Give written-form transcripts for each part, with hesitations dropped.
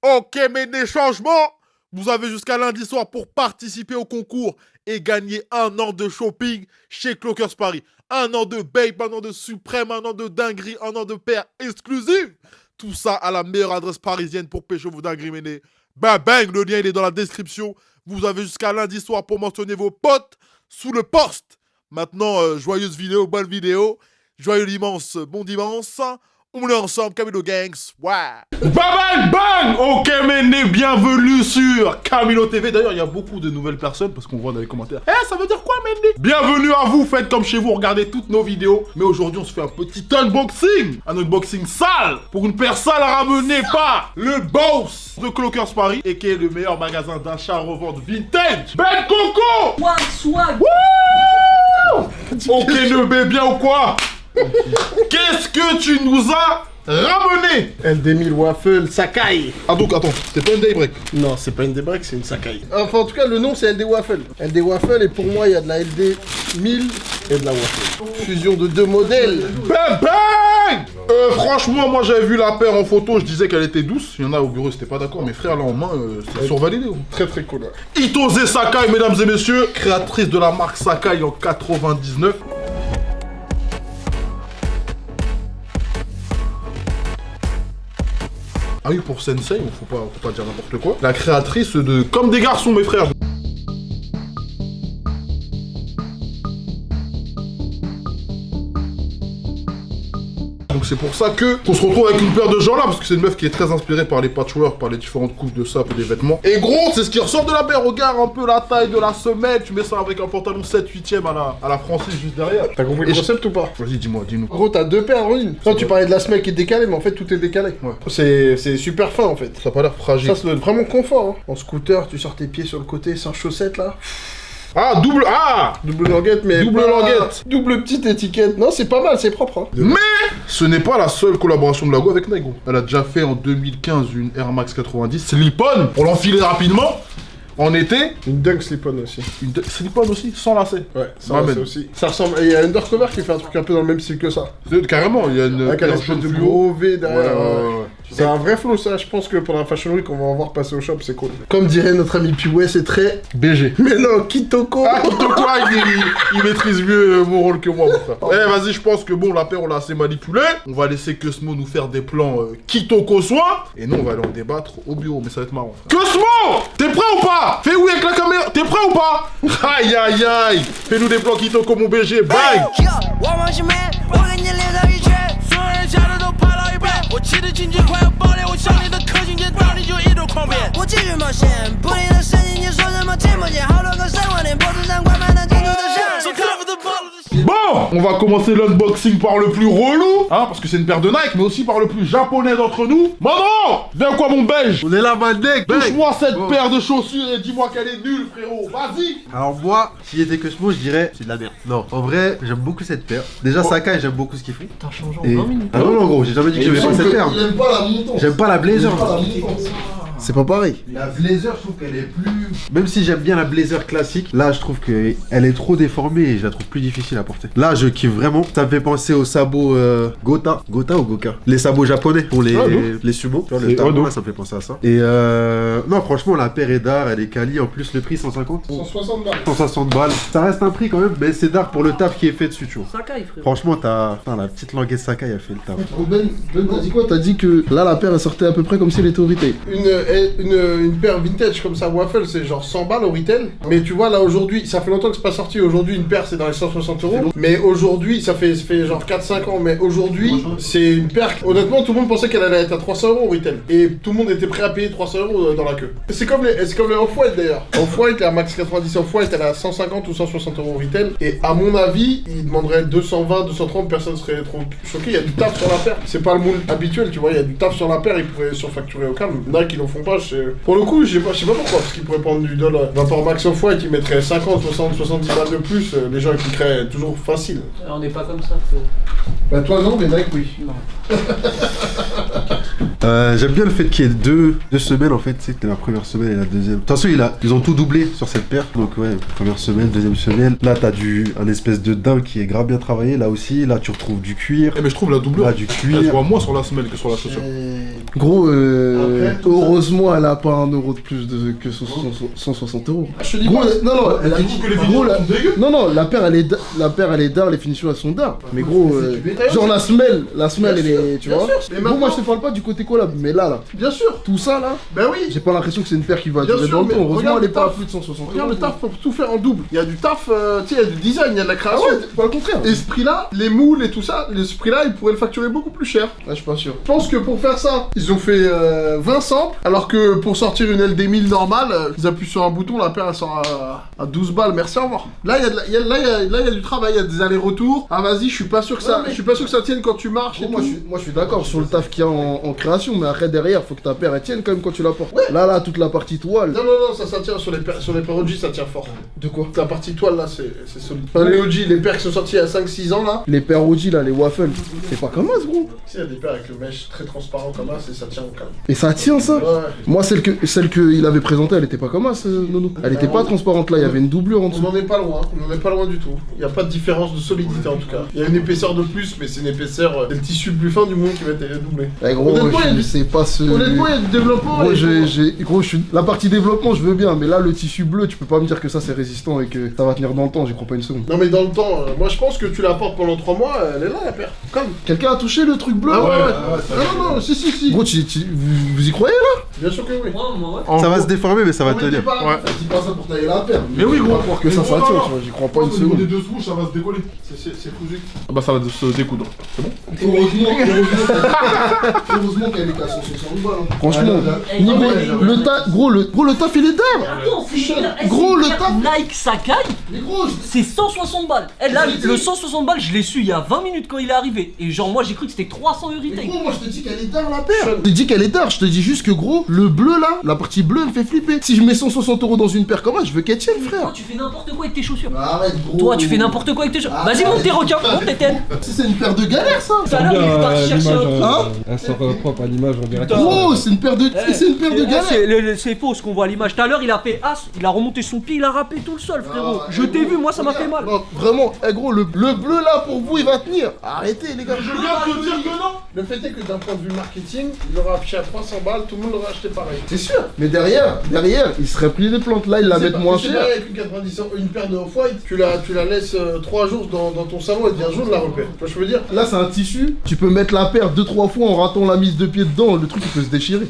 Ok, mais des changements. Vous avez jusqu'à lundi soir pour participer au concours et gagner un an de shopping chez Clockers Paris. Un an de Bape, un an de Suprême, un an de dinguerie, un an de paire exclusive. Tout ça à la meilleure adresse parisienne pour pécho vos dingueries menées. Bang bang, le lien il est dans la description. Vous avez jusqu'à lundi soir pour mentionner vos potes sous le post. Maintenant, joyeuse vidéo, bonne vidéo. Joyeux dimanche, bon dimanche. On est ensemble, Camilo Gangs, ouais. Bang bang. Ok, mais bienvenue sur Camilo TV. D'ailleurs, il y a beaucoup de nouvelles personnes parce qu'on voit dans les commentaires. Eh, ça veut dire quoi, Mendy? Bienvenue à vous, faites comme chez vous, regardez toutes nos vidéos. Mais aujourd'hui, on se fait un petit unboxing. Un unboxing sale pour une paire sale ramenée par le boss de Clockers Paris et qui est le meilleur magasin d'achat-revente vintage. Ben Coco. Swag. Ok, ne bien ou quoi? Qu'est-ce que tu nous as ramené? LD1000 Waffle Sakai. Ah donc attends, c'est pas une daybreak? Non, c'est pas une D-Break, c'est une Sakai. Enfin, en tout cas, le nom c'est LD Waffle. LD Waffle, et pour moi, il y a de la LD1000 et de la Waffle. Fusion de deux modèles. Bang bang. Franchement, moi j'avais vu la paire en photo, je disais qu'elle était douce. Il y en a au bureau, c'était pas d'accord. Mes frères là en main, c'est survalidé. Très très cool. Itose Sakai, mesdames et messieurs, créatrice de la marque Sakai en 99. Ah oui, pour Sensei, faut pas dire n'importe quoi. La créatrice de Comme des garçons, mes frères. Donc c'est pour ça qu'on se retrouve avec une paire de gens là, parce que c'est une meuf qui est très inspirée par les patchwork, par les différentes couches de sable et des vêtements. Et gros, c'est ce qui ressort de la paire. Regarde un peu la taille de la semelle, tu mets ça avec un pantalon 7/8e à la française juste derrière. T'as compris le concept ou pas? Vas-y, dis-moi, dis-nous. Gros, t'as deux paires en une. Toi, tu parlais de la semelle qui est décalée, mais en fait, tout est décalé. Ouais. C'est super fin en fait. Ça a pas l'air fragile. Ça doit être vraiment confort. Hein. En scooter, tu sors tes pieds sur le côté sans chaussettes là. Ah, Double languette, mais double languette. Double petite étiquette. Non, c'est pas mal, c'est propre. Hein. Mais ce n'est pas la seule collaboration de Lago avec Nike. Elle a déjà fait en 2015 une Air Max 90 slip-on pour l'enfiler rapidement. En été. Une Dunk slip-on aussi. Une slip-on aussi, sans lacet. Ouais, ça aussi. Ça ressemble. Il y a Undercover qui fait un truc un peu dans le même style que ça. Carrément, il y a une. Avec un espèce de gros V derrière. Ouais. C'est un vrai flow ça, je pense que pendant la Fashion Week on va en voir passer au shop, c'est cool. Comme dirait notre ami Piway, c'est très BG. Mais non, Kitoko. Ah, Kitoko, il maîtrise mieux mon rôle que moi, mon frère. Eh, vas-y, je pense que bon, la paire on l'a assez manipulée. On va laisser Cosmo nous faire des plans Kitoko soin. Et nous on va aller en débattre au bureau, mais ça va être marrant. Cosmo, t'es prêt ou pas? Fais oui avec la caméra, t'es prêt ou pas? Aïe aïe aïe. Fais-nous des plans Kitoko mon BG, bye. 我骑着进去快要爆裂，我向你的氪金节到底就一路狂奔。我继续冒险，不停的声音，你说什么听不见？好多个神话连脖子上挂满了珍珠的项链。Bon, on va commencer l'unboxing par le plus relou, hein, parce que c'est une paire de Nike, mais aussi par le plus japonais d'entre nous. Maman, viens quoi mon belge? On est là, Madec. Touche-moi cette paire de chaussures et dis-moi qu'elle est nulle, frérot. Vas-y. Alors moi, si j'étais Cosmo, je dirais c'est de la merde. Non, en vrai, j'aime beaucoup cette paire. Déjà Sakai, j'aime beaucoup ce qu'ils font. T'as changé en Et... 20 minutes. Ah non, gros, j'ai jamais dit que j'aimais pas cette paire. Il aime pas la mouton. J'aime pas la blazer. C'est pas pareil. La blazer, je trouve qu'elle est plus... Même si j'aime bien la blazer classique, là, je trouve qu'elle est trop déformée et je la trouve plus difficile à porter. Là, je kiffe vraiment. Ça me fait penser aux sabots Gota. Gota ou Goka? Les sabots japonais pour les sumo. Tu vois, le talon, là, ça me fait penser à ça. Et non, franchement, la paire est d'art, elle est quali. En plus, le prix, 150. 160 balles. 160 balles. Ça reste un prix quand même, mais c'est d'art pour le taf qui est fait dessus, tu vois. Sakai, frère. Franchement, la petite languette Sakai a fait le taf. Ben, t'as dit quoi? T'as dit que là, la paire, elle sortait à peu près comme si elle était au retail. Une paire vintage comme ça, Waffle, c'est genre 100 balles au retail. Mais tu vois, là, aujourd'hui, ça fait longtemps que c'est pas sorti. Aujourd'hui, une paire, c'est dans les 160 €. Mais aujourd'hui, ça fait genre 4-5 ans. Mais aujourd'hui, c'est une paire. Honnêtement, tout le monde pensait qu'elle allait être à 300 € au retail. Et tout le monde était prêt à payer 300 € dans la queue. C'est comme les Off-White d'ailleurs. Off-White, la Max 90 Off-White, elle est à 150 ou 160 € au retail. Et à mon avis, ils demanderaient 220, 230, personne serait trop choqué. Il y a du taf sur la paire. C'est pas le moule habituel, tu vois. Il y a du taf sur la paire, ils pourraient surfacturer au calme. Nike, ils en font pas. Pour le coup, je sais pas pourquoi, parce qu'ils pourraient prendre du dollar. Rapport Max Off-White, ils mettraient 50, 60, 70 balles de plus. Les gens, ils cliqueraient toujours facile. On n'est pas comme ça, frère. Bah, toi, non, mais Nike, oui. Non. J'aime bien le fait qu'il y ait deux semaines en fait, c'était la première semaine et la deuxième. De toute façon, ils ont tout doublé sur cette paire. Donc ouais, première semaine, deuxième semaine. Là, t'as un espèce de daim qui est grave bien travaillé. Là aussi, là, tu retrouves du cuir. Mais je trouve la doublure, Là, du elle se cuir. voit moins sur la semelle que sur la chaussure. Gros, Après, tout ça- heureusement, elle a pas 1 euro de plus que 160 euros. Je te dis Gros, pas, non, non, elle dit que les gros, vidéos la- sont dégueu. non, la paire elle est d'art, les finitions elles sont d'art. Mais gros, genre la semelle elle est, tu bien vois. sûr. Mais Gros, moi maintenant- je te parle pas du côté collab, mais là, Bien sûr. tout ça là, Ben oui. j'ai pas l'impression que c'est une paire qui va Bien durer sûr, dans le mais temps. Heureusement, regarde elle est le pas à taf. plus de 160 Regarde le euros. taf pour tout faire en double. Il y a du taf, tu sais, il y a du design, il y a de la Ah création. ouais, pas le contraire. Et ce prix-là, les moules et tout ça, ce prix-là, ils pourraient le facturer beaucoup plus cher. Ah, je suis pas sûr. Je pense que pour faire ça, ils ont fait 20 samples, alors que pour sortir une LD1000 normale, ils appuient sur un bouton, la paire elle sort à 12 balles, merci, au revoir. Là, il y a du travail, il y a des allers-retours. Ah vas-y, je suis pas sûr que ça, Non, mais- je suis pas sûr que ça tienne quand tu marches et Moi tout. je suis d'accord sur le taf qu'il y a en création, mais après derrière, faut que ta paire elle tienne quand même quand tu la portes. Là, toute la partie toile. Non, non, ça tient sur les paires OG, ça tient fort. De quoi? La partie toile là, c'est solide. Enfin, les OG, les paires qui sont sorties il y a 5-6 ans là. Les paires OG là, les waffles, c'est pas comme ça, gros. Tu sais, il y a des paires avec le mesh très transparent comme ça, et ça tient au calme. Et ça tient ça. Ouais. Moi, celle qu'il avait présentée, elle était pas comme ça, Nono. Elle était pas transparente là, il y avait une doublure en On dessous. n'en est pas loin, on n'en est pas loin du tout. Il n'y a pas de différence de solidité en tout cas. Il y a une épaisseur de plus, mais c'est une épaisseur, c'est le tissu le plus fin du monde qui va être doublé. Eh, gros, Honnêtement, il y a je du- sais pas ce. Honnêtement, il y a du développement. Gros, et- gros, la partie développement, je veux bien, mais là, le tissu bleu, tu peux pas me dire que ça c'est résistant et que ça va tenir dans le temps, j'y crois pas une seconde. Non mais dans le temps, moi je pense que tu la portes pendant 3 mois, elle est là la paire. Comme. Quelqu'un a touché le truc bleu? Ah ouais, là Non, si. Gros, vous y croyez là? Bien sûr que oui. Ça va se déformer, mais ça va Non, mais tenir. dis pas, Ouais. Dis pas ça pour tailler la paire. Mais oui, gros. Croire que ça Mais tient, non, tu non. vois, j'y crois pas une Au niveau seconde. des deux souches, ça va se décoller. C'est cousu. Ah bah ça va se découdre. C'est bon? Heureusement qu'elle est qu'à 160 balles. hein. Franchement, Eh, niveau, non, le taf, gros, le taf il est d'art. Attends, c'est Gros, le taf. Nike Sakai, Mais gros, c'est 160 balles. Eh, là, Je te le dis. 160 balles, je l'ai su il y a 20 minutes quand il est arrivé. Et genre, moi, j'ai cru que c'était 300 € mais retail. gros, moi je te dis qu'elle est d'art la paire. Je te dis qu'elle est d'art, je te dis juste que gros, le bleu là, la partie bleue elle me fait flipper. Si je mets 160 euros dans une paire comme ça, je veux qu'elle tienne, Toi, frère. tu fais n'importe quoi avec tes chaussures. Arrête, gros. Toi, tu fais n'importe quoi avec tes chaussures. Vas-y, monte tes requins, monte tes têtes. C'est une paire de galère ça. Tout à l'heure, il est parti chercher un truc. Hein Elle sort propre à l'image, on dirait. Gros, c'est une paire de, c'est une paire de galère. C'est faux ce qu'on voit à l'image. Tout à l'heure, il a fait as, il a remonté son pied, il a râpé tout le sol, frérot. Je t'ai vu, moi, ça m'a fait mal. Non, vraiment, eh gros, le bleu là pour vous il va tenir. Arrêtez les gars. Je viens de te dire que non. Le fait est que d'un point de vue marketing, il l'aurait affiché à 300 balles, tout le monde l'aurait acheté pareil. C'est sûr. Mais derrière, il serait plié des plantes là, il la C'est met pas- moins c'est cher. pareil avec une 90, une paire de off-white, tu la laisses 3 jours dans ton salon, elle devient jaune la repère. Tu vois ce que je veux dire? Là c'est un tissu, tu peux mettre la paire 2-3 fois en ratant la mise de pied dedans, le truc il peut se déchirer.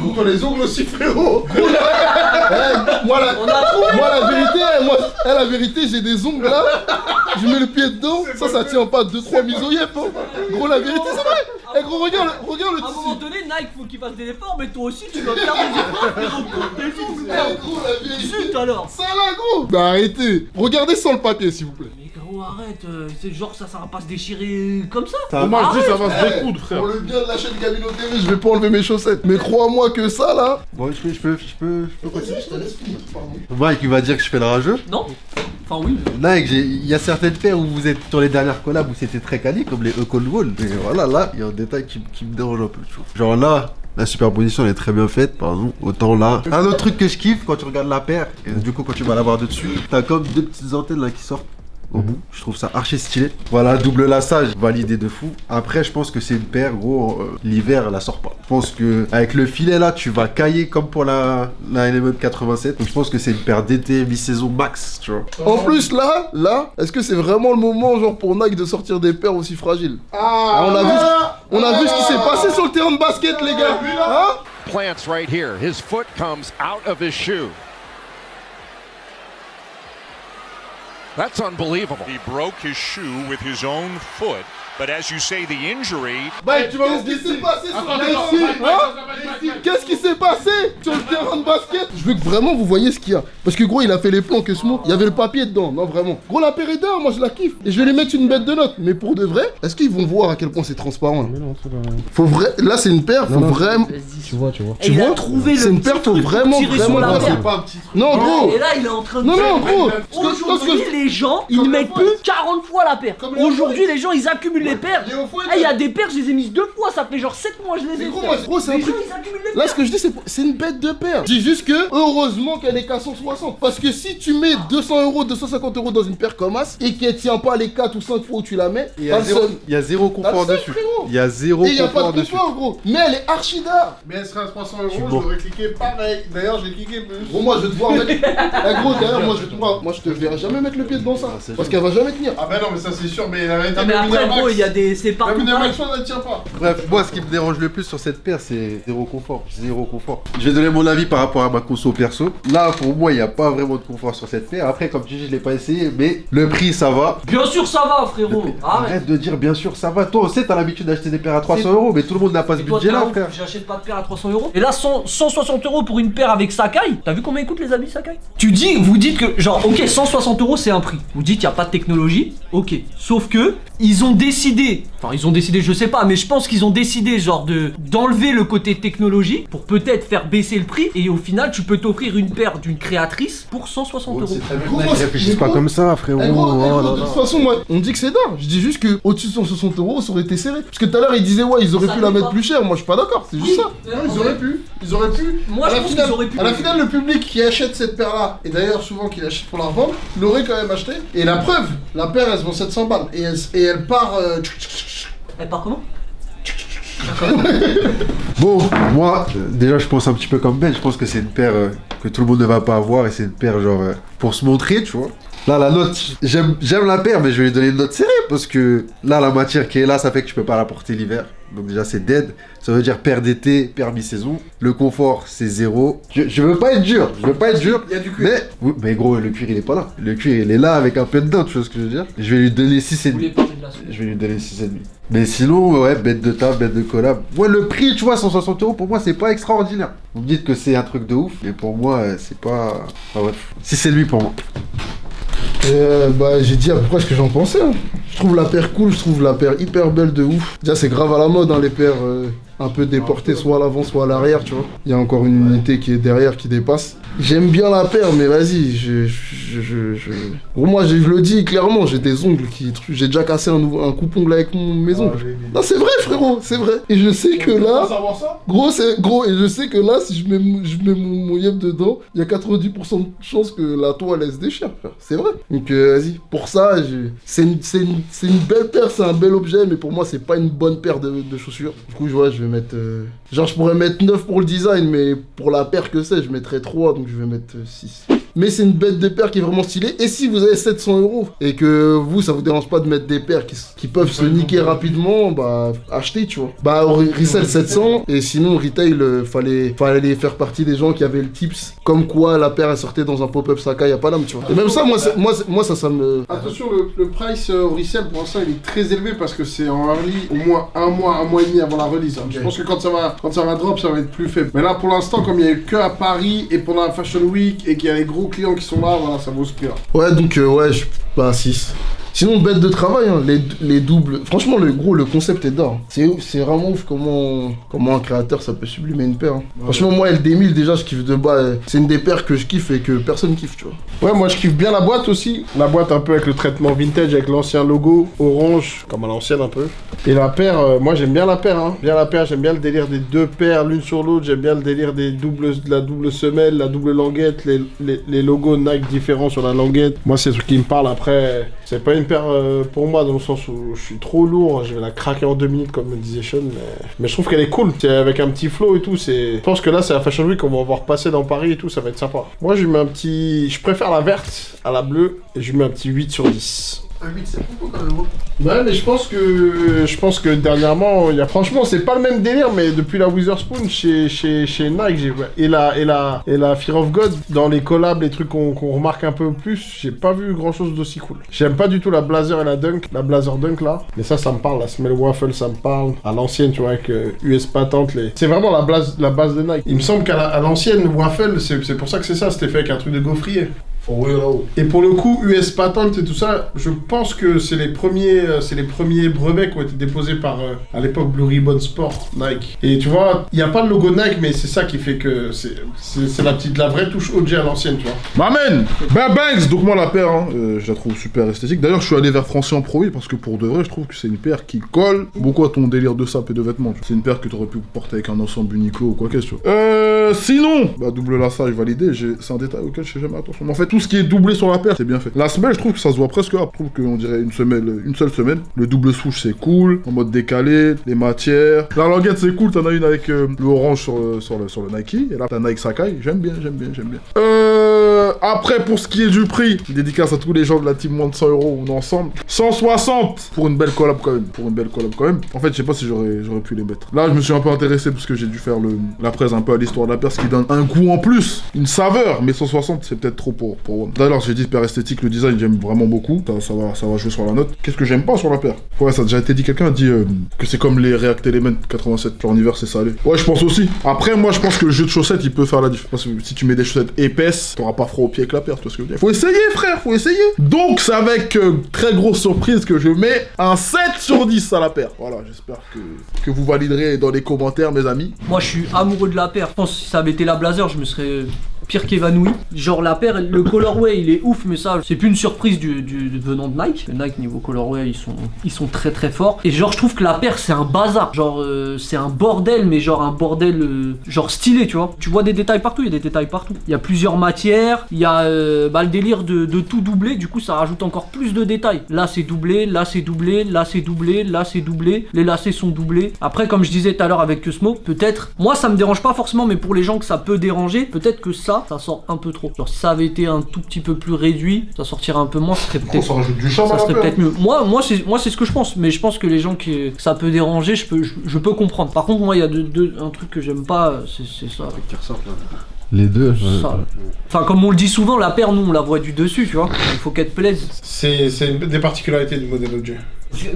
Coupe les ongles aussi, frérot. Eh, moi On a trouvé. la vérité, j'ai des ongles là, je mets le pied dedans, ça tient pas 2-3 mises au yep. Hein. Gros la vérité c'est vrai. Eh gros regarde le À un moment tissu. donné, Nike, faut qu'il fasse des efforts, mais toi aussi, tu dois faire des efforts, frérot, pour tes ongles. Eh gros la vérité. Zut alors. Ça là gros. Bah arrêtez. Regardez sans le papier s'il vous plaît. Mais gros, arrête, c'est genre ça va pas se déchirer comme ça. Moi je dis ça va se Eh, découdre, frère. Pour le bien de la chaîne Gamino TV, je vais pas enlever mes chaussettes. Mais crois-moi que ça là. Bon, je peux Continue, je te laisse finir, pardon. Mike, il va dire que je fais le rageux. Non. Enfin, oui. Nike, il y a certaines paires où vous êtes sur les dernières collabs où c'était très quali, comme les Cold Wall. Mais voilà, là, il y a un détail qui me dérange un peu. Tu vois. Genre là, la superposition elle est très bien faite, pardon. Autant là. Un autre truc que je kiffe quand tu regardes la paire, et du coup quand tu vas la voir de dessus, t'as comme deux petites antennes là qui sortent. Au bout, je trouve ça archi stylé. Voilà, double lassage, validé de fou. Après, je pense que c'est une paire, gros, l'hiver, elle la sort pas. Je pense que avec le filet là, tu vas cailler comme pour la Element 87. Donc je pense que c'est une paire d'été, mi-saison max, tu vois. En plus là, est-ce que c'est vraiment le moment genre pour Nike de sortir des paires aussi fragiles? On a vu ce qui s'est passé sur le terrain de basket les gars. Hein? Plants right here. His foot comes out of his shoe. That's unbelievable. He broke his shoe with his own foot, but as you say, the injury. Qu'est-ce qui s'est passé sur le terrain? Hein? Qu'est-ce qui s'est passé? passé sur le terrain de basket. Je veux que vraiment vous voyez ce qu'il y a. Parce que gros, il a fait les plans que ce mot. Il y avait le papier dedans, non vraiment. Gros, la paire est d'or, moi je la kiffe. Et je vais les mettre une bête de notes. Mais pour de vrai, est-ce qu'ils vont voir à quel point c'est transparent là? Mais non, c'est pas... Faut vrai. Là, c'est une paire, faut Non, vraiment. Tu vois. Et il a trouvé C'est le une petit paire, faut truc pour vraiment, tirer sur vraiment. la Non, paire. c'est pas un petit truc. Non, gros. Et là, il est en train de Non, dire, non, gros. aujourd'hui, les gens, ils mettent plus 40 fois la paire. Comme les Aujourd'hui, les gens, ils accumulent les paires. Les hauts-fours, Eh, il y a des paires, je les ai mises 2 fois, ça fait genre 7 mois, je les ai Mais gros, mises. moi, c'est un Les truc. gens, ils accumulent les Là, paires. ce que je dis, c'est une bête de paire. Je dis juste que, heureusement qu'elle est qu'à 160. Parce que si tu mets 200 €, 250 € dans une paire comme As et qu'elle tient pas les 4 ou 5 fois où tu la mets, Il y t'as a le zéro, seum. il y a zéro confort T'as le seum, dessus. frérot. Il y a zéro Et il y a pas confort de dessus. confort, gros. Mais elle est archi d'art. Mais elle serait à 300 Je suis €, mort. j'aurais cliqué pareil. D'ailleurs, j'ai cliqué plus. Gros, moi, je vais devoir mettre. Eh, gros, d'ailleurs, moi, je te verrai jamais mettre le pied dedans ça. c'est Parce sûr. qu'elle va jamais tenir. Ah bah non, mais ça c'est sûr, mais la vérité, Non, mais le après, Winamax- gros, il y a des. C'est La partout pareil. Winamax, elle tient pas. Bref, moi ce qui me dérange le plus sur cette paire, c'est zéro confort. Zéro confort. Je vais donner mon avis par rapport à ma conso perso. Là, pour moi, il n'y a pas vraiment de confort sur cette paire. Après, comme tu dis, je l'ai pas essayé, mais le prix, ça va. Bien sûr, ça va, frérot. Arrête. Arrête de dire bien sûr ça va. Toi aussi, t'as l'habitude d'acheter des paires à 300 €, mais tout le monde n'a pas ce Et toi, budget-là, t'as honte, frère. j'achète pas de paire à 300 €. Et là, 160 € pour une paire avec Sakai. T'as vu combien écoute les habits Sakai? Vous dites que, genre, ok, 160 € c'est un prix. Vous dites, y a pas de technologie. Ok. Sauf que, ils ont décidé, je sais pas, mais je pense qu'ils ont décidé, genre, d'enlever le côté technologie pour peut-être faire baisser le prix. Et au final, tu peux t'offrir une paire d'une créatrice pour 160 €. Gros, Ils moi, réfléchissent mais pas gros, comme ça, frérot. Eh, gros, Oh là de là. toute façon, moi, on dit que c'est d'or. Je dis juste que au-dessus de 160 €, ça aurait été serré. Parce que tout à l'heure, ils disaient, ouais, ils auraient Ça pu la l'est mettre pas. plus cher. Moi, je suis pas d'accord. C'est juste ça. Ils auraient pu. Ils auraient pu. Moi, À je la pense finale- qu'ils auraient pu. À la finale, le public qui achète cette paire-là, et d'ailleurs souvent qui l'achète pour la revendre, l'aurait quand même acheté. Et la preuve, la paire, elle se vend 700 balles. Et elle part. Elle part comment? Bon, moi, déjà, je pense un petit peu comme Ben. Je pense que c'est une paire que tout le monde ne va pas avoir et c'est une paire, genre, pour se montrer, tu vois. Là, la note, j'aime la paire, mais je vais lui donner une note serrée parce que là, la matière qui est là, ça fait que je peux pas la porter l'hiver. Donc, déjà, c'est dead. Ça veut dire paire d'été, paire mi-saison. Le confort, c'est 0. Je veux pas être dur. Je veux pas être dur. Il y a du cuir. Mais, oui, mais gros, le cuir, il est pas là. Le cuir, il est là avec un peu dedans, tu vois ce que je veux dire. Je vais lui donner 6,5. Vous voulez parler de la suite? Je vais lui donner 6,5. Mais sinon, ouais, bête de table, bête de collab. Moi, le prix, tu vois, 160 €, pour moi, c'est pas extraordinaire. Vous me dites que c'est un truc de ouf, mais pour moi, c'est pas. Enfin, bref. 6,5 pour moi. Bah, j'ai dit à peu près ce que j'en pensais. Hein. Je trouve la paire cool, je trouve la paire hyper belle de ouf. Déjà, c'est grave à la mode, hein, les paires un peu déportées, soit à l'avant, soit à l'arrière, tu vois. Il y a encore une unité qui est derrière, qui dépasse. J'aime bien la paire, mais vas-y, Gros, moi, je le dis clairement, j'ai des ongles qui... J'ai déjà cassé un coupe-ongle avec mes ongles. Non, c'est vrai, frérot, c'est vrai. Et je sais que là... savoir ça. Gros, et je sais que là, si je mets mon yep dedans, il y a 90% de chances que la toile elle se déchire, frère. C'est vrai. Donc vas-y, pour ça, c'est une belle paire, c'est un bel objet, mais pour moi, c'est pas une bonne paire de chaussures. Du coup, ouais, je vais mettre... Genre, je pourrais mettre 9 pour le design, mais pour la paire que c'est, je mettrais 3, donc je vais mettre 6. Mais c'est une bête de paire qui est vraiment stylée. Et si vous avez 700 € et que vous, ça vous dérange pas de mettre des paires qui peuvent se niquer rapidement, bah achetez, tu vois. Bah resell 700 et sinon retail, fallait faire partie des gens qui avaient le tips. Comme quoi la paire elle sortait dans un pop-up Sakai, y a pas d'âme, tu vois. Et même ça, moi ça me... Attention, le price au resell pour l'instant il est très élevé parce que c'est en early au moins un mois et demi avant la release. Hein. Je pense que quand ça va drop, ça va être plus faible. Mais là pour l'instant, comme il y a eu que à Paris et pendant la Fashion Week et qu'il y a les gros clients qui sont là, voilà, ça vaut ce prix là. Ouais, donc ouais, bah 6. Sinon, bête de travail, hein, les doubles. Franchement, le concept est d'or. C'est vraiment ouf comment un créateur ça peut sublimer une paire. Hein. Ouais. Franchement, moi, LD1000, déjà, je kiffe de bas. C'est une des paires que je kiffe et que personne kiffe, tu vois. Ouais, moi je kiffe bien la boîte aussi. La boîte un peu avec le traitement vintage, avec l'ancien logo orange, comme à l'ancienne un peu. Et la paire, moi j'aime bien la paire. Hein. Bien la paire, j'aime bien le délire des deux paires l'une sur l'autre. J'aime bien le délire de la double semelle, la double languette, les logos Nike différents sur la languette. Moi, c'est ce qui me parle. Après, c'est pas une paire pour moi dans le sens où je suis trop lourd. Je vais la craquer en 2 minutes comme me disait Sean. Mais je trouve qu'elle est cool. C'est avec un petit flow et tout. Je pense que là, c'est la Fashion Week qu'on va voir passer dans Paris et tout. Ça va être sympa. Moi, je lui mets un petit... Je préfère la verte à la bleue et je lui mets un petit 8 sur 10. Un 8, c'est beaucoup quand même. Ouais, mais je pense que dernièrement, franchement, c'est pas le même délire, mais depuis la Witherspoon chez Nike, et la Fear of God, dans les collabs, les trucs qu'on remarque un peu plus, j'ai pas vu grand chose d'aussi cool. J'aime pas du tout la Blazer et la Blazer Dunk là, mais ça me parle, la Smell Waffle, ça me parle. À l'ancienne, tu vois, avec US Patent, c'est vraiment la base de Nike. Il me semble qu'à l'ancienne, Waffle, c'est pour ça que c'est ça, c'était fait avec un truc de gaufrier. Et pour le coup, US Patent et tout ça, je pense que c'est les premiers brevets qui ont été déposés par, à l'époque, Blue Ribbon Sport, Nike. Et tu vois, il n'y a pas le logo Nike, mais c'est ça qui fait que c'est la vraie touche OG à l'ancienne, tu vois. M'amène Banks. Donc moi la paire, hein, je la trouve super esthétique. D'ailleurs je suis allé vers Francier en Pro parce que pour de vrai je trouve que c'est une paire qui colle beaucoup à ton délire de sap et de vêtements. C'est une paire que tu aurais pu porter avec un ensemble Uniqlo ou quoi que ce soit. Sinon, double lassage validé, c'est un détail auquel je fais jamais attention. Mais en fait tout ce qui est doublé sur la paire c'est bien fait. La semelle je trouve que ça se voit presque là. Je trouve qu'on dirait une seule semelle. Le double souche c'est cool, en mode décalé, les matières. La languette c'est cool, t'en as une avec le orange sur le Nike. Et là t'as Nike Sakai, j'aime bien. Après pour ce qui est du prix, dédicace à tous les gens de la team moins de 100 €, on est ensemble. 160 pour une belle collab quand même. En fait je sais pas si j'aurais pu les mettre. Là je me suis un peu intéressé parce que j'ai dû faire la presse un peu à l'histoire de la paire, ce qui donne un goût en plus, une saveur. Mais 160 c'est peut-être trop pour One. D'ailleurs j'ai dit paire esthétique, le design j'aime vraiment beaucoup. Ça va jouer sur la note. Qu'est-ce que j'aime pas sur la paire? Ouais, ça a déjà été dit, quelqu'un a dit que c'est comme les React Element 87, genre en hiver c'est salé. Ouais, je pense aussi. Après moi je pense que le jeu de chaussettes il peut faire la différence. Parce que si tu mets des chaussettes épaisses, t'auras pas froid au pied avec la paire, tu vois ce que je veux dire. Faut essayer frère, faut essayer. Donc c'est avec très grosse surprise que je mets un 7 sur 10 à la paire. Voilà, j'espère que vous validerez dans les commentaires mes amis. Moi je suis amoureux de la paire. Je pense que si ça avait été la Blazer, je me serais pire qu'évanoui. Genre la paire, le colorway il est ouf, mais ça c'est plus une surprise venant de Nike. Nike niveau colorway ils sont très très forts. Et genre je trouve que la paire c'est un bazar. Genre c'est un bordel, mais genre un bordel genre stylé, tu vois. Tu vois des détails partout, il y a des détails partout. Il y a plusieurs matières, il y a le délire de tout doubler, du coup ça rajoute encore plus de détails. Là c'est doublé, là c'est doublé, là c'est doublé, là c'est doublé, les lacets sont doublés. Après comme je disais tout à l'heure avec Cosmo, peut-être, moi ça me dérange pas forcément, mais pour les gens que ça peut déranger, peut-être que ça sort un peu trop. Genre si ça avait été un tout petit peu plus réduit, ça sortirait un peu moins, ça serait peut-être, ça rajoute du charme, ça serait peut-être mieux. Moi c'est ce que je pense, mais je pense que les gens que ça peut déranger, je peux comprendre. Par contre moi il y a un truc que j'aime pas, c'est ça. Qui ressort là. Les deux. Ça. Enfin comme on le dit souvent, la paire nous on la voit du dessus, tu vois. Il faut qu'elle te plaise. C'est une des particularités du modèle OG.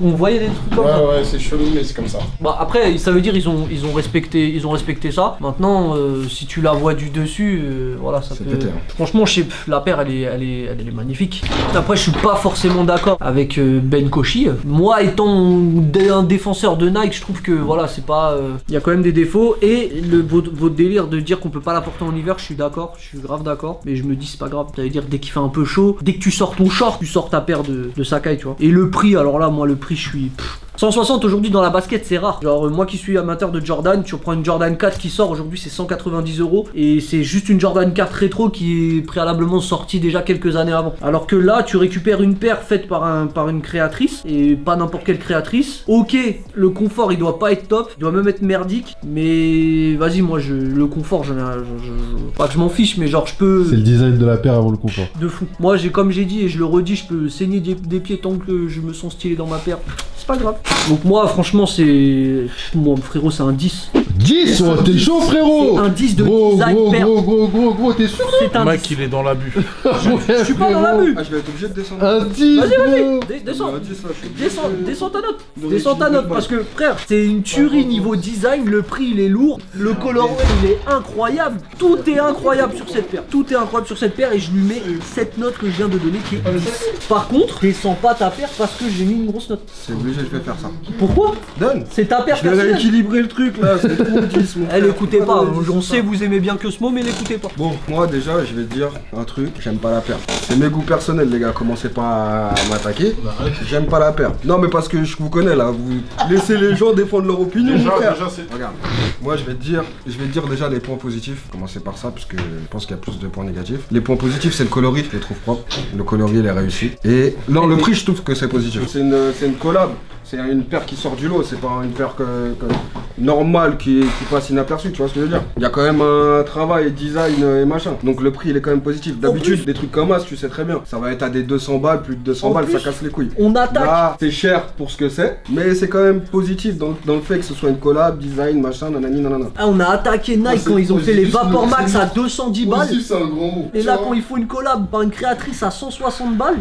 On voyait des trucs comme ça. Ouais, c'est chelou, mais c'est comme ça. Bah après, ça veut dire ils ont respecté ça. Maintenant, si tu la vois du dessus, voilà, ça peut. Pété, hein. Franchement, la paire, elle est magnifique. Après, je suis pas forcément d'accord avec Ben Koshi. Moi, étant un défenseur de Nike, je trouve que voilà, c'est pas. Il y a quand même des défauts. Et votre délire de dire qu'on peut pas la porter en hiver, je suis d'accord, je suis grave d'accord. Mais je me dis c'est pas grave. Ça veut dire dès qu'il fait un peu chaud, dès que tu sors ton short, tu sors ta paire de Sakai, tu vois. Et le prix, alors là, moi le prix je suis 160 aujourd'hui dans la basket c'est rare. Genre moi qui suis amateur de Jordan, tu reprends une Jordan 4 qui sort aujourd'hui c'est 190 € et c'est juste une Jordan 4 rétro qui est préalablement sortie déjà quelques années avant. Alors que là tu récupères une paire faite par une créatrice et pas n'importe quelle créatrice. Ok, le confort il doit pas être top, il doit même être merdique, mais vas-y moi le confort pas que je m'en fiche mais genre je peux. C'est le design de la paire avant le confort. De fou. Moi j'ai comme j'ai dit et je le redis, je peux saigner des pieds tant que je me sens stylé dans ma paire. C'est pas grave. Donc moi franchement c'est... Moi frérot c'est un 10. 10 oh, t'es chaud frérot. C'est un 10 de gros, design paire. Gros, t'es sûr? C'est un Le mec 10. il est dans l'abus. Je suis pas dans l'abus. Ah, je vais être obligé de descendre. Un 10. Vas-y descends ta note. Descends ta note parce que frère c'est une tuerie niveau design, le prix il est lourd, le colorway il est incroyable, tout est incroyable sur cette paire et je lui mets cette note que je viens de donner qui est 10. Par contre descends pas ta paire parce que j'ai mis une grosse note. C'est obligé, je vais faire ça. Pourquoi? Donne. C'est ta paire Je vais personnelle. rééquilibrer le truc là, c'est trop 10 mon Elle écoutez pas, on sait sait vous aimez bien Cosmo mais l'écoutez pas. Bon, moi déjà, je vais te dire un truc, j'aime pas la paire. C'est mes goûts personnels, les gars, commencez pas à m'attaquer. J'aime pas la paire. Non, mais parce que je vous connais là, vous laissez les gens défendre leur opinion. Frère. Regarde, moi je vais te dire déjà les points positifs. Commencez par ça, parce que je pense qu'il y a plus de points négatifs. Les points positifs, c'est le coloris, je le trouve propre. Le coloris, il est réussi. Et non, le prix, je trouve que c'est positif. C'est une collab. C'est une paire qui sort du lot, c'est pas une paire normale qui passe inaperçue, tu vois ce que je veux dire. Il y a quand même un travail, design et machin. Donc le prix il est quand même positif. D'habitude, des trucs comme As, tu sais très bien, ça va être à des 200 balles, plus de 200 balles, ça casse les couilles. On attaque. Là, c'est cher pour ce que c'est, mais c'est quand même positif dans le fait que ce soit une collab, design, machin, nanani, nanana. Ah, on a attaqué Nike quand ils ont fait les Vapor Max à 210 balles. C'est un grand mot. Et là, quand il faut une collab par une créatrice à 160 balles,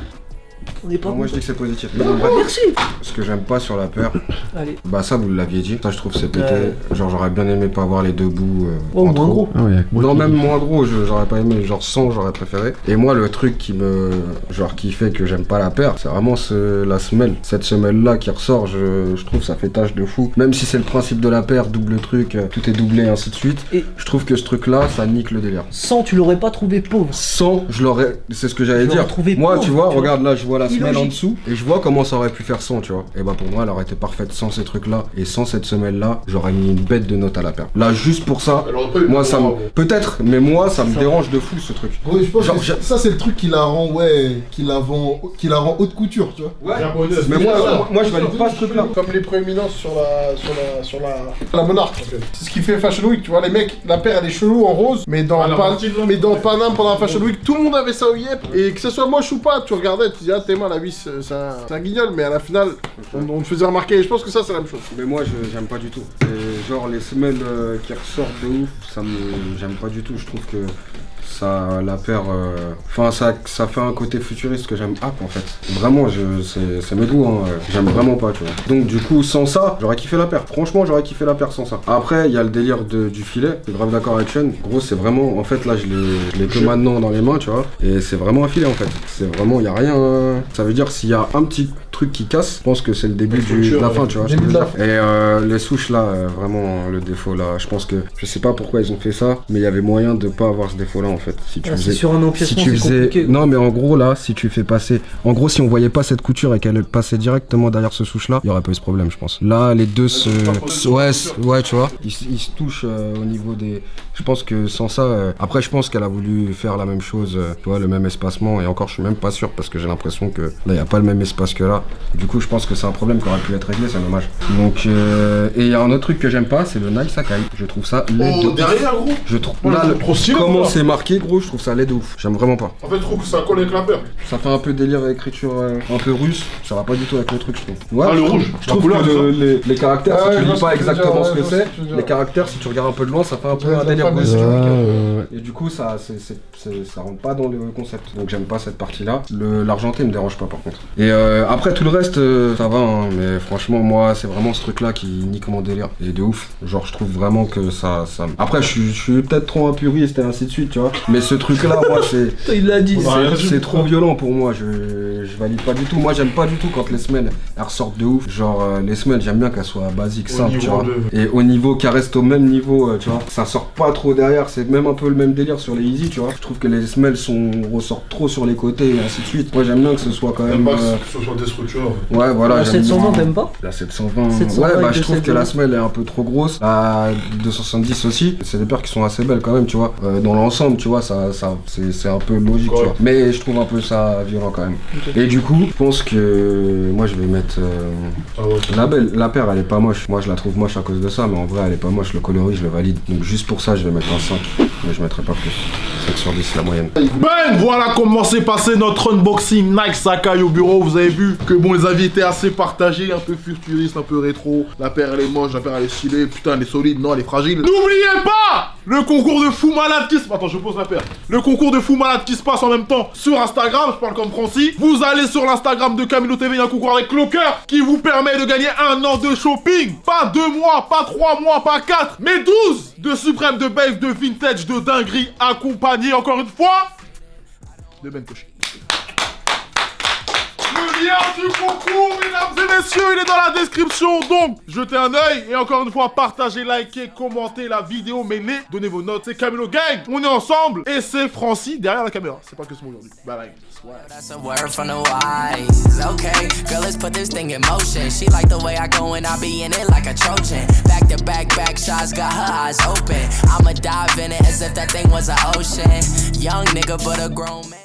on est pas Moi je dis que c'est positif. Mais bon. Merci. Ce que j'aime pas sur la paire, Allez. bah ça vous l'aviez dit, ça je trouve c'est pété. Genre j'aurais bien aimé pas avoir les deux bouts Oh, en moins trop. gros. Ah ouais, moi Non, qui- même moins gros, j'aurais pas aimé, genre 100 j'aurais préféré. Et moi le truc qui fait que j'aime pas la paire, c'est vraiment la semelle. Cette semelle là qui ressort, je trouve ça fait tache de fou. Même si c'est le principe de la paire, double truc, tout est doublé et ainsi de suite. Et- je trouve que ce truc là, ça nique le délire. 100, tu l'aurais pas trouvé pauvre. 100, je l'aurais, c'est ce que j'allais Je l'aurais dire. trouvé Moi, pauvre, tu vois, tu vois. regarde là, je vois la semelle en Illogique. dessous et je vois comment ça aurait pu faire 100, tu vois. Et bah pour moi, elle aurait été parfaite sans ces trucs là et sans cette semelle là, j'aurais mis une bête de note à la paire. Là, juste pour ça, Elle aurait pas eu moi le ça me, droit, peut-être, mais moi ça me dérange de fou ce truc. Gros, je pense Genre, que ça c'est le truc qui la rend, qui la rend haute couture, tu vois. Japonaise. Mais moi je valide pas ce truc là. Comme les prééminences sur la monarque. En fait. C'est ce qui fait Fashion Week, tu vois, les mecs, la paire elle est chelou en rose, mais dans Paname pendant la Fashion Week, tout le monde avait ça au Yep. Et que ce soit moche ou pas, tu regardais, tu dis ah t'es mal la vis, c'est un guignol, mais à la finale, on te faisait remarquer. Et je pense que ça c'est la même chose. Mais moi j'aime pas du tout. Et genre les semelles qui ressortent de ouf, j'aime pas du tout. Je trouve que ça, la paire, enfin ça fait un côté futuriste que j'aime en fait. Vraiment, c'est mes goûts, hein. J'aime vraiment pas, tu vois. Donc du coup, sans ça, j'aurais kiffé la paire. Franchement, j'aurais kiffé la paire sans ça. Après, il y a le délire du filet. Je suis grave d'accord avec Sean. Gros, c'est vraiment, en fait, là, je l'ai que maintenant dans les mains, tu vois. Et c'est vraiment un filet, en fait. C'est vraiment, il y a rien. Ça veut dire s'il y a un petit truc qui casse, je pense que c'est le début de la fin, tu vois. Début de la Et les souches là, vraiment le défaut là, je pense que je sais pas pourquoi ils ont fait ça, mais il y avait moyen de pas avoir ce défaut là en fait. Si tu Ah, faisais, c'est sur un empiècement, si tu c'est faisais, compliqué. non mais en gros là, si tu fais passer, en gros si on voyait pas cette couture et qu'elle passait directement derrière ce souche là, il y aurait pas eu ce problème je pense. Là les deux ouais tu vois, ils se touchent au niveau des, je pense que sans ça, après je pense qu'elle a voulu faire la même chose, tu vois, le même espacement et encore je suis même pas sûr parce que j'ai l'impression que là il y a pas le même espace que là. Du coup je pense que c'est un problème qui aurait pu être réglé, c'est dommage. Donc et il y a un autre truc que j'aime pas, c'est le Nike Sakai. Je trouve ça laid de ouf. Derrière, gros. Je trouve Ouais, là c'est trop stylé, comment quoi. c'est marqué gros, je trouve ça laid de ouf. J'aime vraiment pas. En fait, je trouve que ça colle avec la paire. Ça fait un peu délire écriture un peu russe, ça va pas du tout avec le truc je trouve. Ouais, Ah, le je trouve- rouge, Je la trouve couleur, que c'est les caractères, Ah, si je tu vois lis ce pas que tu veux dire, exactement ouais, ce que je vois ce c'est, que tu veux dire. les caractères si tu regardes un peu de loin, ça fait un peu Ouais, un la délire famille, russe. c'est tu vois. ouais. Et du coup ça rentre pas dans le concept. Donc j'aime pas cette partie là. L'argenté me dérange pas par contre. Et après tout le reste ça va hein, mais franchement moi c'est vraiment ce truc là qui nique mon délire. Et de ouf. Genre je trouve vraiment que ça. Après je suis peut-être trop un puriste et ainsi de suite tu vois. Mais ce truc là moi c'est. Il l'a dit. C'est trop violent pour moi, je valide pas du tout. Moi j'aime pas du tout quand les semelles elles ressortent de ouf. Genre les semelles j'aime bien qu'elles soient basiques, simples, tu vois. Et au niveau qu'elles restent au même niveau, tu vois. Ça sort pas trop derrière, c'est même un peu le même délire sur les Easy, tu vois. Je trouve que les semelles ressortent trop sur les côtés et ainsi de suite. Moi j'aime bien que ce soit quand même. J'aime pas que ce soit destructeur. Ouais voilà. La j'aime 720, bien. t'aimes pas? La 720. 720 Ouais bah avec je le trouve que la 720. semelle est un peu trop grosse. La 270 aussi. C'est des paires qui sont assez belles quand même, tu vois. Dans l'ensemble, tu vois, c'est un peu logique, tu vois. Mais je trouve un peu ça violent quand même. Et du coup, je pense que moi je vais mettre la paire, elle est pas moche. Moi je la trouve moche à cause de ça, mais en vrai elle est pas moche. Le coloris je le valide. Donc juste pour ça je vais mettre un 5. Mais je mettrai pas plus. 5 sur 10 la moyenne. Ben voilà comment s'est passé notre unboxing Nike Sakai au bureau. Vous avez vu que bon, les avis étaient assez partagés, un peu futuriste, un peu rétro. La paire elle est moche, la paire elle est stylée. Putain elle est solide, non elle est fragile. N'oubliez pas le concours de fou malade qui se passe. Attends, je pose la paire. Le concours de fou malade qui se passe en même temps sur Instagram. Je parle comme Francis. Vous allez sur l'Instagram de Camilo TV, il y a un concours avec Clocker qui vous permet de gagner 1 an de shopping. Pas 2 mois, pas 3 mois, pas 4, mais 12 de suprême, de base, de vintage, de dinguerie, accompagné encore une fois de Ben Koshi. Le lien du concours, mesdames et messieurs, il est dans la description. Donc, jetez un œil et encore une fois, partagez, likez, commentez la vidéo, mêlez, donnez vos notes. C'est Camilo Gang, on est ensemble et c'est Francis derrière la caméra. C'est pas que ce mot aujourd'hui. Bye bye. That's a word from the wise. Okay, girl, let's put this thing in motion. She like the way I go and I be in it like a Trojan. Back to back shots, got her eyes open. I'ma dive in it as if that thing was an ocean. Young nigga, but a grown man.